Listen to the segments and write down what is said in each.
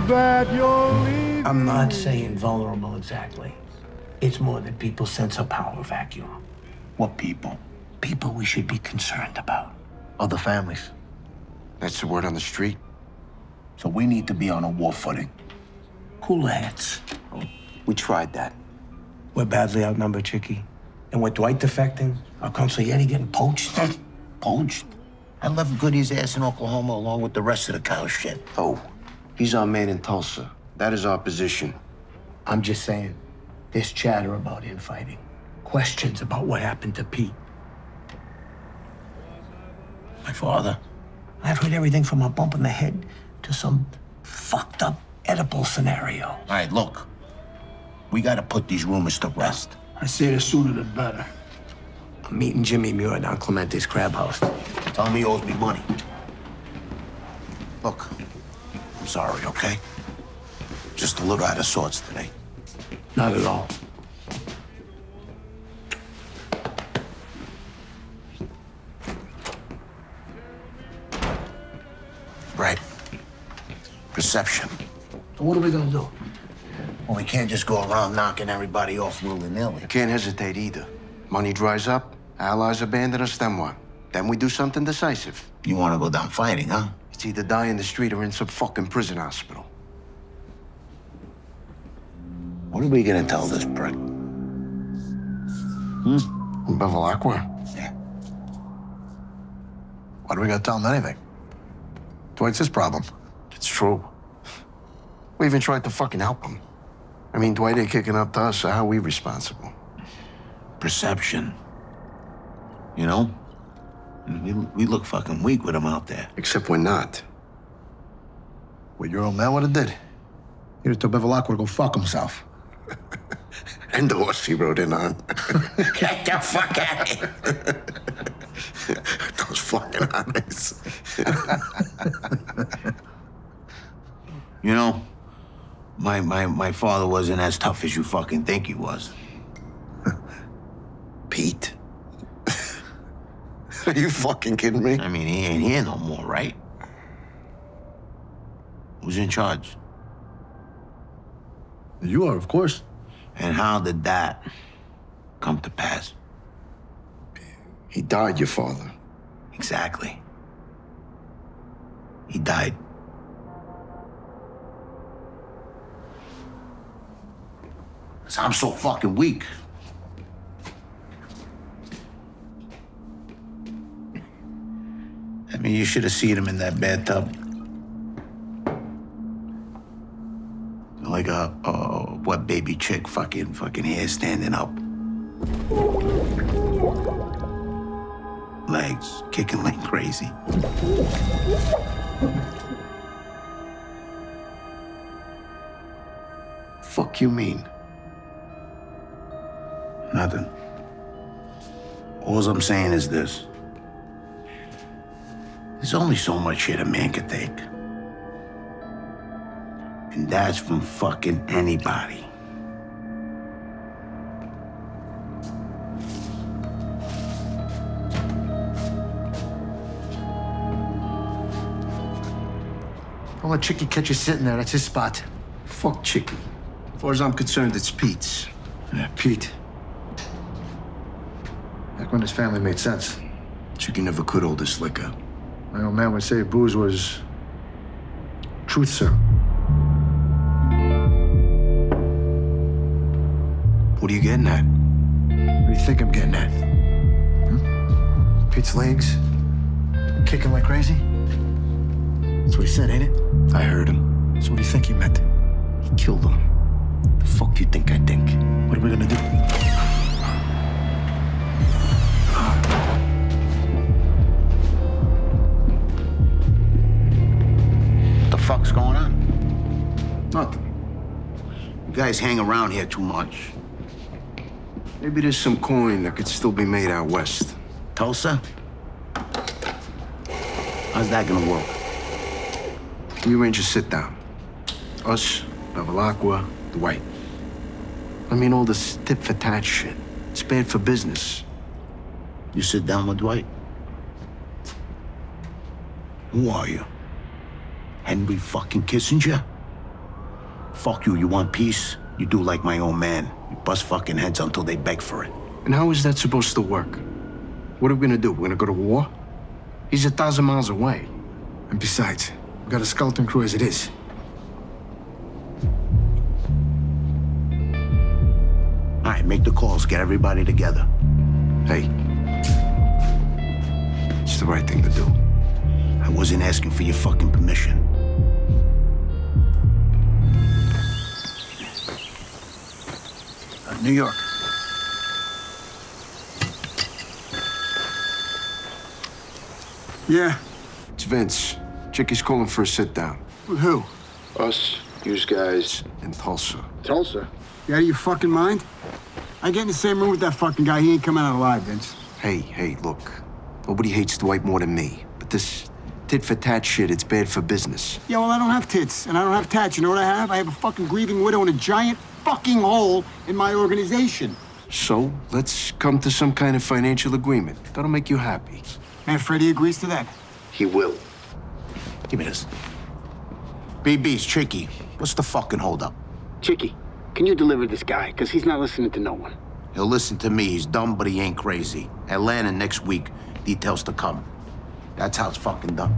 that you're leaving. I'm not saying vulnerable exactly. It's more that people sense a power vacuum. What people? People we should be concerned about. Other families. That's the word on the street. So we need to be on a war footing. Cooler heads. We tried that. We're badly outnumbered, Chickie. And with Dwight defecting, our consigliere getting poached. Poached? I left Goody's ass in Oklahoma along with the rest of the cow shit. Oh, he's our man in Tulsa. That is our position. I'm just saying, there's chatter about infighting. Questions about what happened to Pete. My father. I've heard everything from a bump in the head to some fucked up Oedipal scenario. All right, look. We gotta put these rumors to rest. I say the sooner the better. I'm meeting Jimmy Muir down Clemente's crab house. Tell him he owes me money. Look, I'm sorry, okay? Just a little out of sorts today. Not at all. Right. Perception. So what are we gonna do? Well, we can't just go around knocking everybody off willy-nilly. Can't hesitate either. Money dries up, allies abandon us, then what? Then we do something decisive. You want to go down fighting, huh? It's either die in the street or in some fucking prison hospital. What are we gonna tell this prick? Bevilacqua? Yeah. Why do we gotta tell him anything? Dwight's his problem. It's true. We even tried to fucking help him. I mean, Dwight ain't kicking up to us, so how are we responsible? Perception. You know? We look fucking weak with him out there. Except we're not. What your old man would have did. He'd have told Bevilacqua to go fuck himself. And the horse he rode in on. Get the fuck out of here. Those fucking eyes. You know, my father wasn't as tough as you fucking think he was. Pete? Are you fucking kidding me? I mean, he ain't here no more, right? Who's in charge? You are, of course. And how did that come to pass? He died, your father. Exactly. He died. So I'm so fucking weak. I mean, you should have seen him in that bathtub. Like a wet baby chick, fucking hair standing up. Legs kicking like crazy. Fuck you mean? Nothing. All I'm saying is this. There's only so much shit a man can take. And that's from fucking anybody. Don't let Chickie catch you sitting there. That's his spot. Fuck Chickie. As far as I'm concerned, it's Pete's. Yeah, Pete. Back when his family made sense. Chickie never could hold this liquor. My old man would say booze was truth serum. What are you getting at? What do you think I'm getting at? Pete's legs kicking like crazy? That's what he said, ain't it? I heard him. So what do you think he meant? He killed him. The fuck you think I think? What are we gonna do? What the fuck's going on? Nothing. You guys hang around here too much. Maybe there's some coin that could still be made out west. Tulsa? How's that gonna work? You arrange a sit-down. Us, Bevilacqua, Dwight. I mean, all this tit-for-tat shit. It's bad for business. You sit down with Dwight? Who are you? Henry fucking Kissinger? Fuck you, you want peace? You do like my own man. You bust fucking heads until they beg for it. And how is that supposed to work? What are we gonna do? We're gonna go to war? He's 1,000 miles away. And besides, we got a skeleton crew as it is. All right, make the calls, get everybody together. Hey, it's the right thing to do. I wasn't asking for your fucking permission. New York. Yeah. It's Vince. Chickie's calling for a sit-down. With who? Us, you guys, in Tulsa. Tulsa. You out of your fucking mind? I get in the same room with that fucking guy. He ain't coming out alive, Vince. Hey, look. Nobody hates Dwight more than me. But this tit-for-tat shit, it's bad for business. Yeah, well, I don't have tits, and I don't have tats. You know what I have? I have a fucking grieving widow and a giant fucking hole in my organization. So, let's come to some kind of financial agreement. That'll make you happy. Manfredi agrees to that. He will. Give me this. BB's Chickie. What's the fucking holdup? Chickie, can you deliver this guy? Because he's not listening to no one. He'll listen to me. He's dumb, but he ain't crazy. Atlanta next week. Details to come. That's how it's fucking done.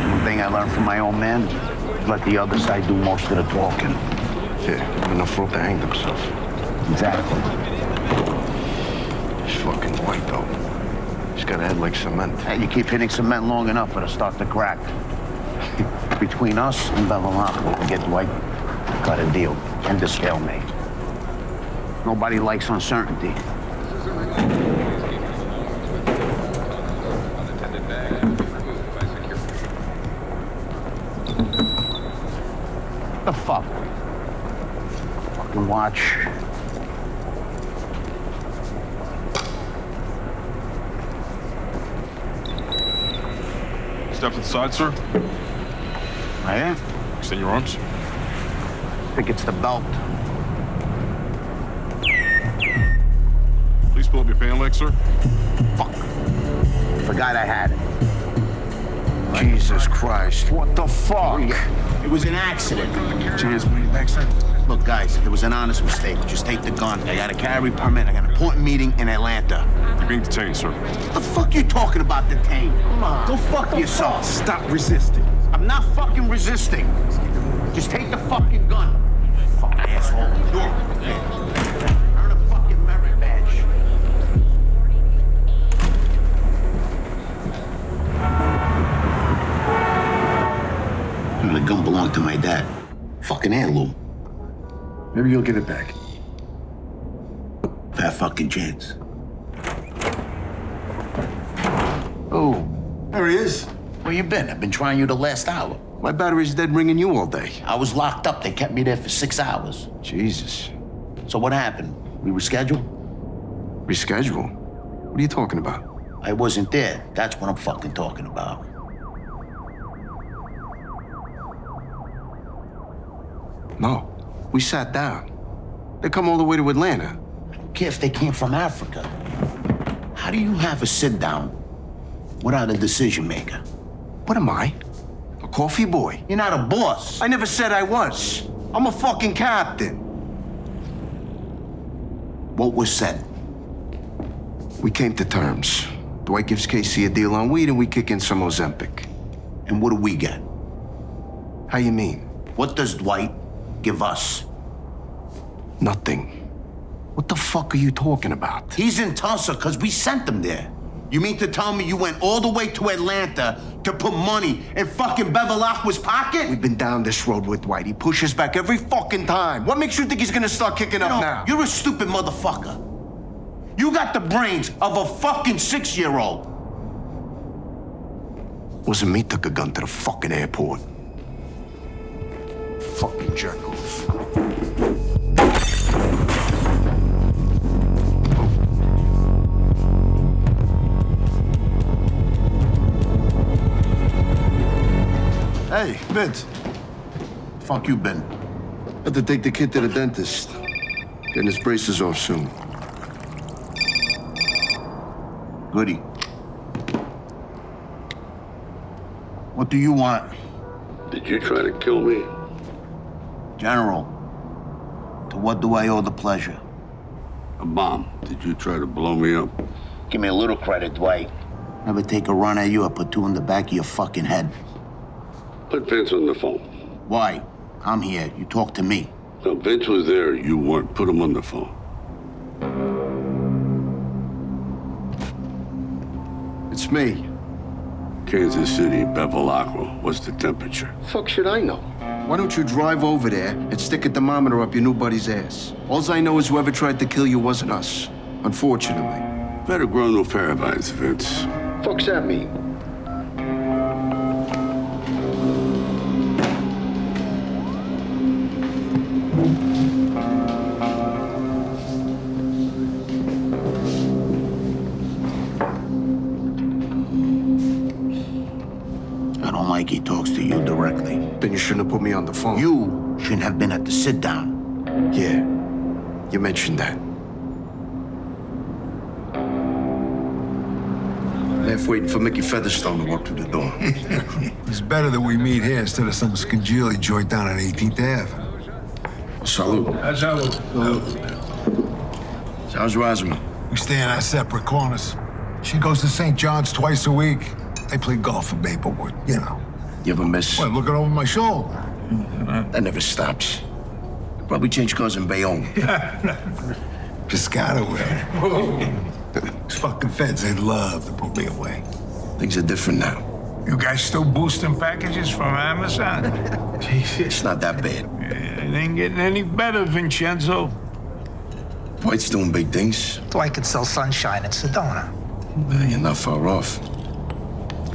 One thing I learned from my old man, let the other side do most of the talking. Yeah, enough rope to hang themselves. Exactly. He's fucking Dwight, though. He's got a head like cement. Hey, you keep hitting cement long enough, it'll start to crack. Between us and Bevelacqua, we get Dwight, got a deal. End of stalemate. Nobody likes uncertainty. The fuck? Fucking watch. Step to the side, sir. I am? Extend your arms. I think it's the belt. Please pull up your pant leg, sir. Fuck. Forgot I had it. Jesus Christ. What the fuck? It was an accident. Cheers, buddy. Back, sir. Look, guys, it was an honest mistake. Just take the gun. I got a carry permit. I got an important meeting in Atlanta. You're being detained, sir. What the fuck you talking about, detain? Come on. Go fuck yourself. Stop resisting. I'm not fucking resisting. Just take the fucking gun. Fuck asshole. Sure. Earn a fucking merit badge. The gun belonged to my dad. Fucking heirloom. Maybe you'll get it back. Fat fucking chance. Oh, There he is. Where you been? I've been trying you the last hour. my battery's dead ringing you all day. I was locked up. They kept me there for 6 hours. Jesus. So what happened? We rescheduled? Reschedule? What are you talking about? I wasn't there. That's what I'm fucking talking about. No. We sat down. They come all the way to Atlanta. I don't care if they came from Africa. How do you have a sit-down without a decision maker? What am I? A coffee boy? You're not a boss. I never said I was. I'm a fucking captain. What was said? We came to terms. Dwight gives Casey a deal on weed and we kick in some Ozempic. And what do we get? How you mean? What does Dwight give us? Nothing. What the fuck are you talking about? He's in Tulsa because we sent him there. You mean to tell me you went all the way to Atlanta to put money in fucking Bevelacqua's pocket? We've been down this road with Dwight. He pushes back every fucking time. What makes you think he's gonna start kicking up now? You're a stupid motherfucker. You got the brains of a fucking 6-year-old. Wasn't me took a gun to the fucking airport. Fucking jerk off. Hey, Vince. Fuck you, Ben. Had to take the kid to the dentist. Getting his braces off soon. Goody. What do you want? Did you try to kill me? General, to what do I owe the pleasure? A bomb. Did you try to blow me up? Give me a little credit, Dwight. Never take a run at you, I put two in the back of your fucking head. Put Vince on the phone. Why? I'm here. You talk to me. No, Vince was there. You weren't. Put him on the phone. It's me. Kansas City, Bevilacqua. What's the temperature? Fuck should I know? Why don't you drive over there and stick a thermometer up your new buddy's ass? All I know is whoever tried to kill you wasn't us, unfortunately. Better grow no paradise, Vince. Fuck's that mean? I don't like he talks to you directly. Then you shouldn't have put me on the phone. You shouldn't have been at the sit-down. Yeah, you mentioned that. Left waiting for Mickey Featherstone to walk through the door. It's better that we meet here instead of some skajili joint down on 18th Ave. Salute. How's Rosamond? We stay in our separate corners. She goes to St. John's twice a week. I play golf at Maplewood, you know. You ever miss? What, looking over my shoulder? That never stops. Probably change cars in Bayonne. Piscataway. These fucking feds, they'd love to put me away. Things are different now. You guys still boosting packages from Amazon? It's not that bad. It ain't getting any better, Vincenzo. Dwight's doing big things. Dwight could sell sunshine in Sedona. You're not far off.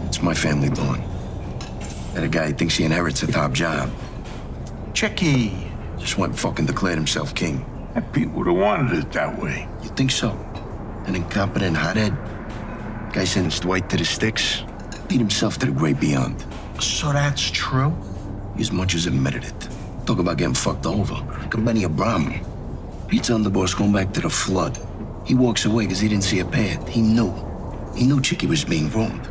It's my family doing. That a guy thinks he inherits a top job. Chickie. Just went and fucking declared himself king. That Pete would have wanted it that way. You think so? An incompetent hothead? Guy sentenced Dwight to the sticks. Beat himself to the great beyond. So that's true? He as much as admitted it. Talk about getting fucked over. Benny Abraham. Pete's underboss going back to the flood. He walks away because he didn't see a path. He knew. He knew Chickie was being groomed.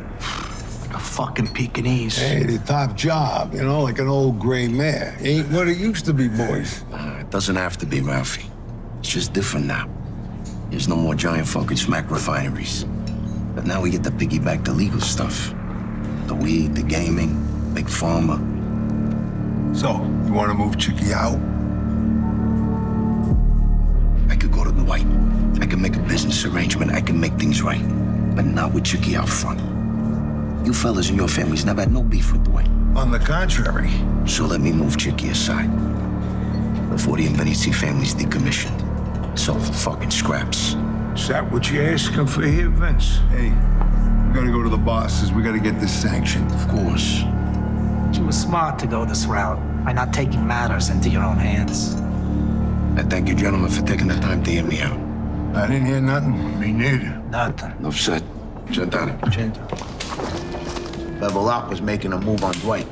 A fucking Pekingese. Hey, the top job, you know, like an old gray mare. Ain't what it used to be, boys. It doesn't have to be, Ralphie. It's just different now. There's no more giant fucking smack refineries. But now we get to piggyback the legal stuff. The weed, the gaming, big pharma. So, you want to move Chickie out? I could go to Dwight. I can make a business arrangement. I can make things right. But not with Chickie out front. You fellas and your families never had no beef with Dwight. On the contrary. So let me move Chickie aside. Before the Invenici family's decommissioned. Sold for fucking scraps. Is that what you're asking for here, Vince? Hey, we gotta go to the bosses. We gotta get this sanctioned. Of course. You were smart to go this route by not taking matters into your own hands. I thank you, gentlemen, for taking the time to hear me out. I didn't hear nothing. Me neither. Nothing. Enough said. Gentlemen. Bevilacqua was making a move on Dwight.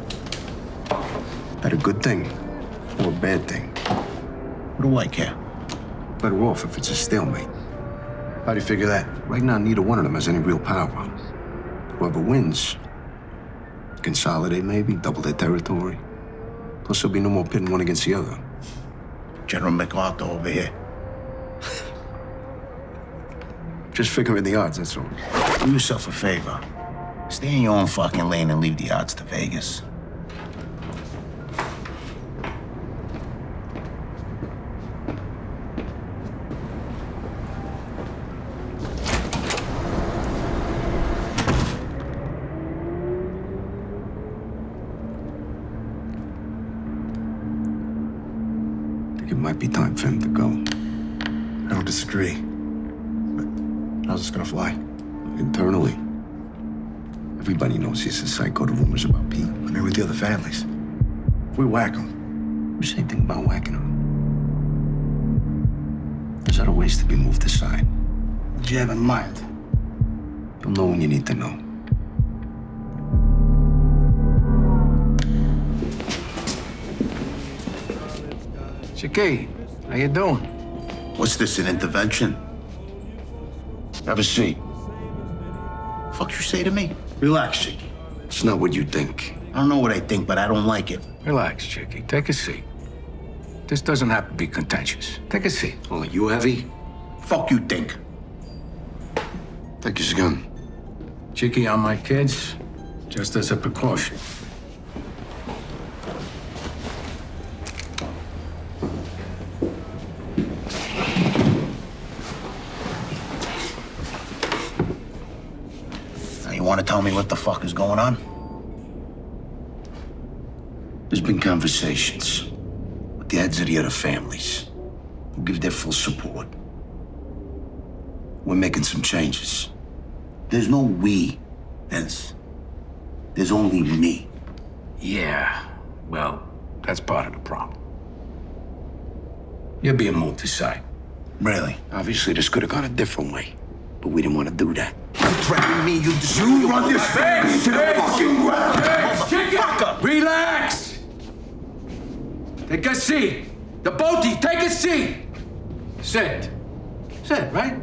That a good thing or a bad thing? What do I care? Better off if it's a stalemate. How do you figure that? Right now, neither one of them has any real power. Whoever wins, consolidate maybe, double their territory. Plus, there'll be no more pitting one against the other. General MacArthur over here. Just figuring the odds, that's all. Do yourself a favor. Stay in your own fucking lane and leave the odds to Vegas. It might be time for him to go. I don't disagree. But how's this gonna fly? Internally, everybody knows he's a psycho to rumors about Pete. I mean, with the other families. If we whack them, Who said anything about whacking him? There's other ways to be moved aside. What do you have in mind? You'll know when you need to know. Chickie, how you doing? What's this, an intervention? Have a seat. Fuck you say to me? Relax, Chickie. It's not what you think. I don't know what I think, but I don't like it. Relax, Chickie. Take a seat. This doesn't have to be contentious. Take a seat. Oh, you heavy? Fuck you think. Take his gun. Chickie on my kids, just as a precaution. Now, you want to tell me what the fuck is going on? There's been conversations with the heads of the other families who give their full support. We're making some changes. There's no we, Vince. There's only me. Yeah, well, that's part of the problem. You're being moved aside. Really? Obviously, this could have gone a different way, but we didn't want to do that. You threaten me, you run this family to the fucking ground, motherfucker! Relax! Take a seat. The both of you, take a seat. Sit. Sit, right?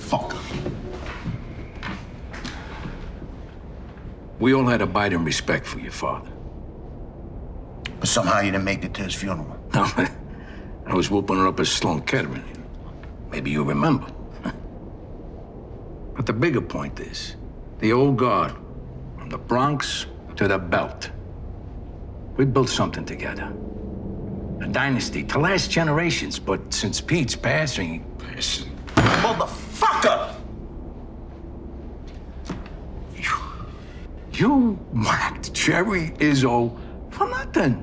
Fuck. We all had abide in respect for your father. But somehow you didn't make it to his funeral. No, I was whooping her up at Sloan Kettering. Maybe you remember. But the bigger point is, the old guard, from the Bronx to the Belt, we built something together. A dynasty to last generations, but since Pete's passing... Motherfucker! You whacked Jerry Izzo for nothing.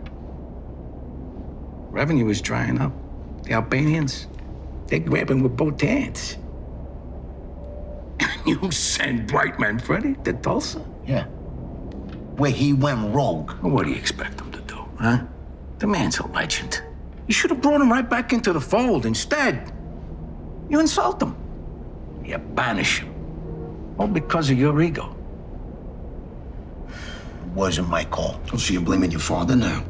Revenue is drying up. The Albanians, they're grabbing with both hands. You send Dwight Manfredi to Tulsa? Yeah. Where he went rogue. Well, what do you expect him to do, huh? The man's a legend. You should have brought him right back into the fold. Instead, you insult him. You banish him. All because of your ego. Wasn't my call. Oh, so you're blaming your father now?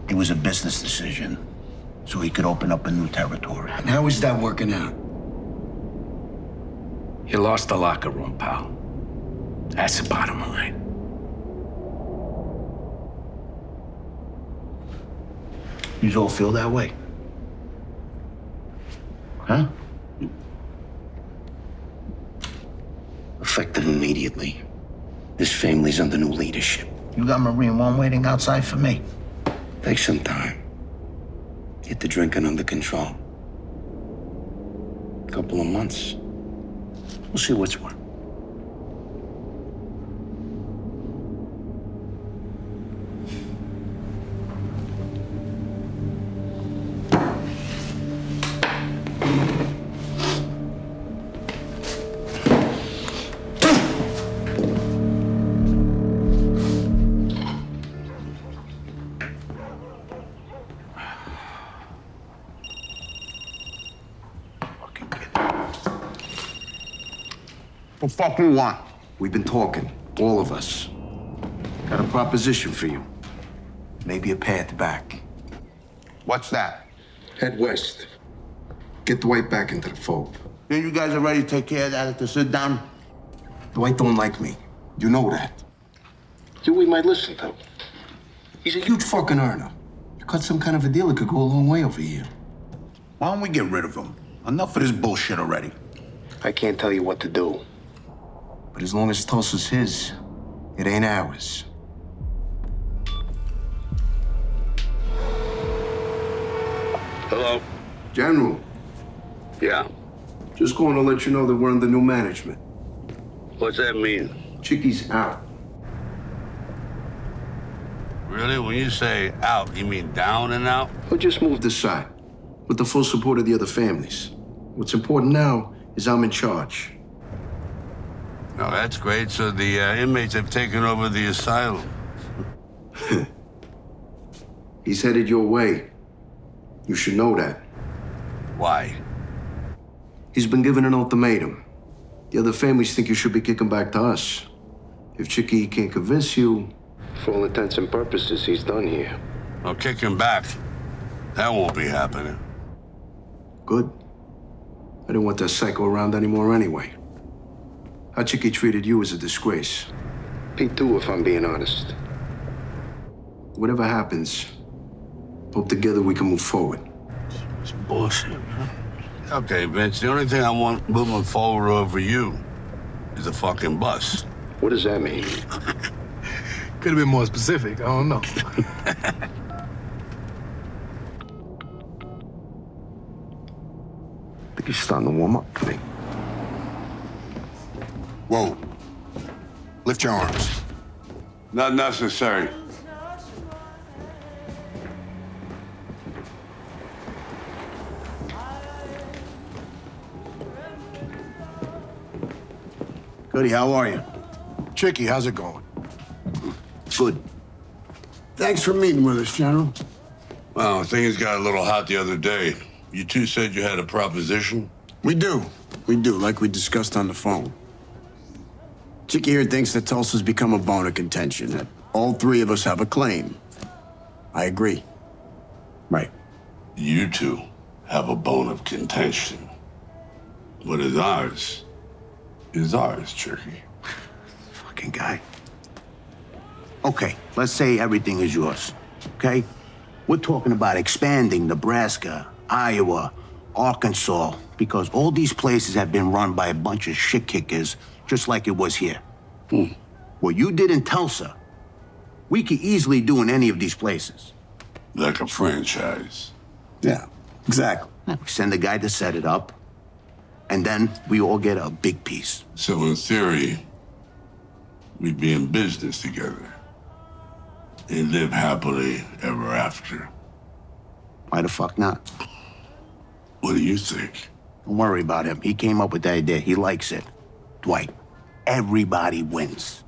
It was a business decision, so he could open up a new territory. And how is that working out? You lost the locker room, pal. That's the bottom line. You all feel that way? Huh? Effective immediately. This family's under new leadership. You got Marine One waiting outside for me. Take some time. Get the drinking under control. Couple of months. We'll see what's what. What the fuck you want? We've been talking, all of us. Got a proposition for you. Maybe a path back. What's that? Head west. Get Dwight back into the fold. Then you guys are ready to take care of that at the sit-down? Dwight don't like me. You know that. You we might listen to. He's a huge fucking earner. You cut some kind of a deal, it could go a long way over here. Why don't we get rid of him? Enough of this bullshit already. I can't tell you what to do. But as long as Tulsa's his, it ain't ours. Hello? General, Yeah. just going to let you know that we're under new management. What's that mean? Chickie's out. Really? When you say out, you mean down and out? He'll just moved aside, with the full support of the other families. What's important now is I'm in charge. No, that's great. So the inmates have taken over the asylum. He's headed your way. You should know that. Why? He's been given an ultimatum. The other families think you should be kicking back to us. If Chickie can't convince you, for all intents and purposes, he's done here. I'll kick him back. That won't be happening. Good. I didn't want that psycho around anymore anyway. How Chickie treated you is a disgrace. Pete too, if I'm being honest. Whatever happens, hope together we can move forward. It's bullshit, man. Okay, Vince, the only thing I want moving forward over you is a fucking bus. What does that mean? Could have been more specific. I don't know. I think he's starting to warm up for me. Whoa. Lift your arms. Not necessary. Goody, how are you? Chickie, how's it going? Good. Thanks for meeting with us, General. Well, things got a little hot the other day. You two said you had a proposition? We do, like we discussed on the phone. Chickie here thinks that Tulsa's become a bone of contention, that all three of us have a claim. I agree. Right. You two have a bone of contention. What is ours, Chickie. Fucking guy. Okay, let's say everything is yours, okay? We're talking about expanding Nebraska, Iowa, Arkansas, because all these places have been run by a bunch of shit kickers, just like it was here. What you did in Tulsa, we could easily do in any of these places. Like a franchise. Yeah, exactly. We send a guy to set it up, and then we all get a big piece. So in theory, we'd be in business together and live happily ever after. Why the fuck not? What do you think? Don't worry about him. He came up with the idea. He likes it. Dwight, everybody wins.